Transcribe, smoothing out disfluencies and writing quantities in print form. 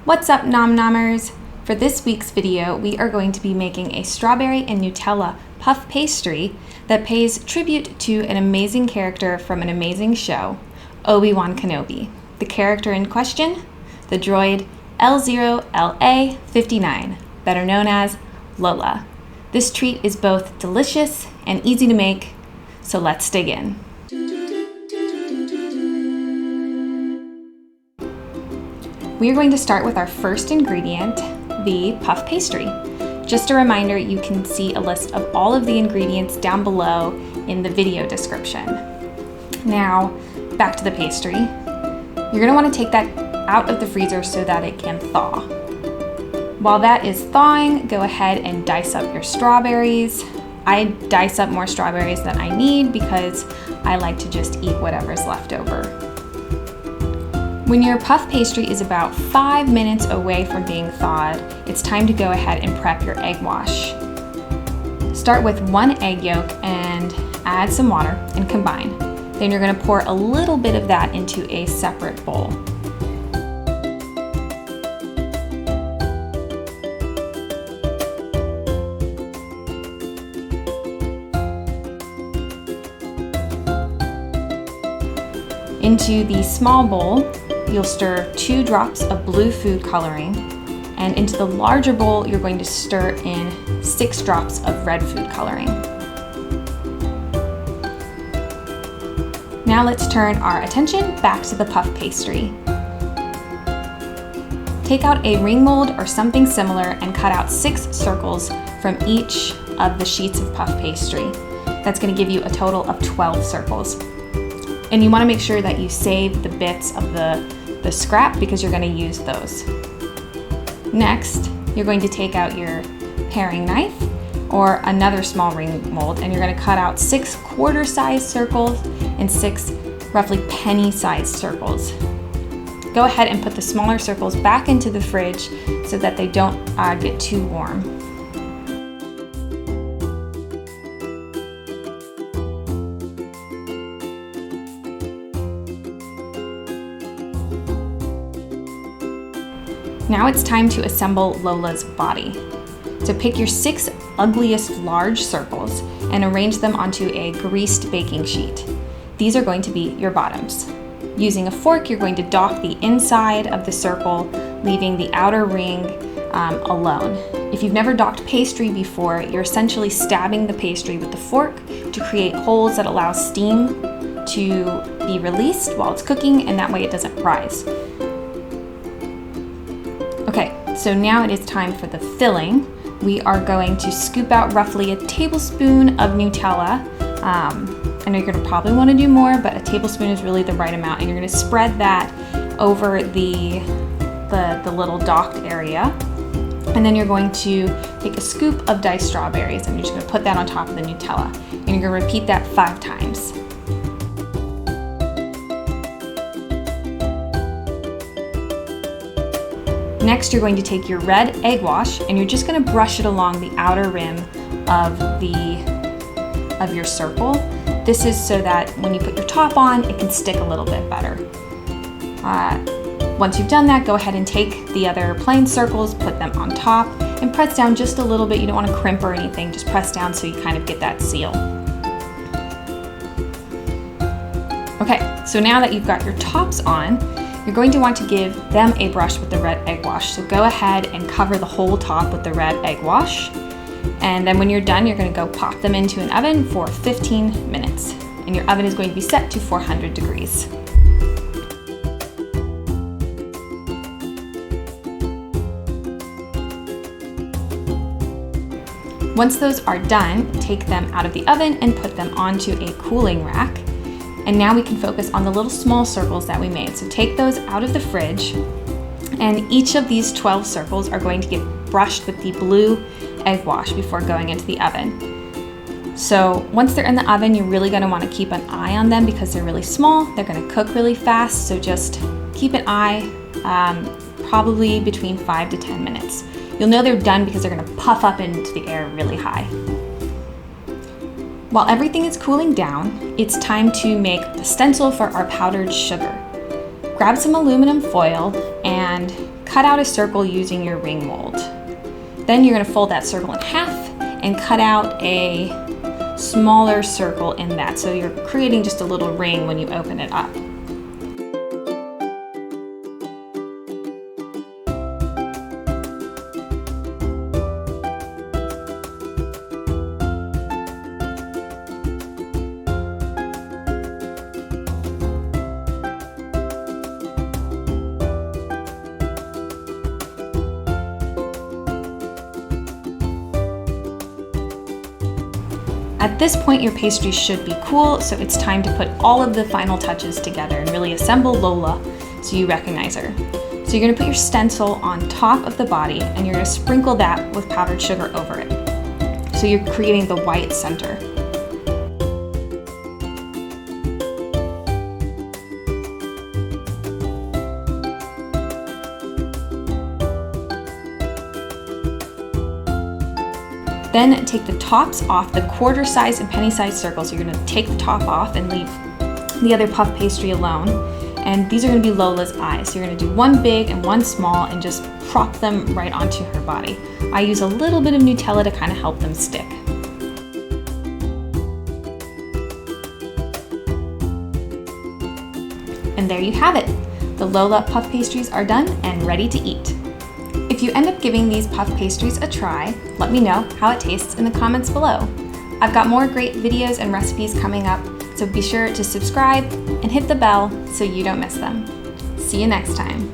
What's up, Nom Nommers? For this week's video, we are going to be making a strawberry and Nutella puff pastry that pays tribute to an amazing character from an amazing show, Obi-Wan Kenobi. The character in question, the droid L0LA 59, better known as Lola. This treat is both delicious and easy to make, so let's dig in. We are going to start with our first ingredient, the puff pastry. Just a reminder, you can see a list of all of the ingredients down below in the video description. Now, back to the pastry. You're going to want to take that out of the freezer so that it can thaw. While that is thawing, go ahead and dice up your strawberries. I dice up more strawberries than I need because I like to just eat whatever's left over. When your puff pastry is about 5 minutes away from being thawed, it's time to go ahead and prep your egg wash. Start with 1 egg yolk and add some water and combine. Then you're going to pour a little bit of that into a separate bowl. Into the small bowl, you'll stir 2 drops of blue food coloring, and into the larger bowl, you're going to stir in 6 drops of red food coloring. Now let's turn our attention back to the puff pastry. Take out a ring mold or something similar and cut out 6 circles from each of the sheets of puff pastry. That's going to give you a total of 12 circles. And you want to make sure that you save the bits of the scrap because you're going to use those. Next, you're going to take out your paring knife or another small ring mold, and you're going to cut out 6 quarter-sized circles and 6 roughly penny-sized circles. Go ahead and put the smaller circles back into the fridge so that they don't get too warm. Now it's time to assemble Lola's body. So pick your 6 ugliest large circles and arrange them onto a greased baking sheet. These are going to be your bottoms. Using a fork, you're going to dock the inside of the circle, leaving the outer ring alone. If you've never docked pastry before, you're essentially stabbing the pastry with the fork to create holes that allow steam to be released while it's cooking, and that way it doesn't rise. Okay, so now it is time for the filling. We are going to scoop out roughly a tablespoon of Nutella. I know you're gonna probably wanna do more, but a tablespoon is really the right amount, and you're gonna spread that over the little docked area. And then you're going to take a scoop of diced strawberries, and you're just gonna put that on top of the Nutella. And you're gonna repeat that 5 times. Next, you're going to take your red egg wash and you're just going to brush it along the outer rim of your circle. This is so that when you put your top on, it can stick a little bit better. Once you've done that, go ahead and take the other plain circles, put them on top, and press down just a little bit. You don't want to crimp or anything, just press down so you kind of get that seal. Okay, so now that you've got your tops on, you're going to want to give them a brush with the red egg wash. So go ahead and cover the whole top with the red egg wash. And then when you're done, you're going to go pop them into an oven for 15 minutes. And your oven is going to be set to 400 degrees. Once those are done, take them out of the oven and put them onto a cooling rack. And now we can focus on the little small circles that we made. So take those out of the fridge, and each of these 12 circles are going to get brushed with the blue egg wash before going into the oven. So once they're in the oven, you're really gonna wanna keep an eye on them because they're really small. They're gonna cook really fast, so just keep an eye, probably between 5 to 10 minutes. You'll know they're done because they're gonna puff up into the air really high. While everything is cooling down, it's time to make the stencil for our powdered sugar. Grab some aluminum foil and cut out a circle using your ring mold. Then you're going to fold that circle in half and cut out a smaller circle in that, so you're creating just a little ring when you open it up. At this point, your pastry should be cool, so it's time to put all of the final touches together and really assemble Lola so you recognize her. So you're gonna put your stencil on top of the body and you're gonna sprinkle that with powdered sugar over it. So you're creating the white center. Then take the tops off the quarter size and penny size circles. So you're gonna take the top off and leave the other puff pastry alone. And these are gonna be Lola's eyes. So you're gonna do one big and one small and just prop them right onto her body. I use a little bit of Nutella to kind of help them stick. And there you have it. The Lola puff pastries are done and ready to eat. If you end up giving these puff pastries a try, let me know how it tastes in the comments below. I've got more great videos and recipes coming up, so be sure to subscribe and hit the bell so you don't miss them. See you next time.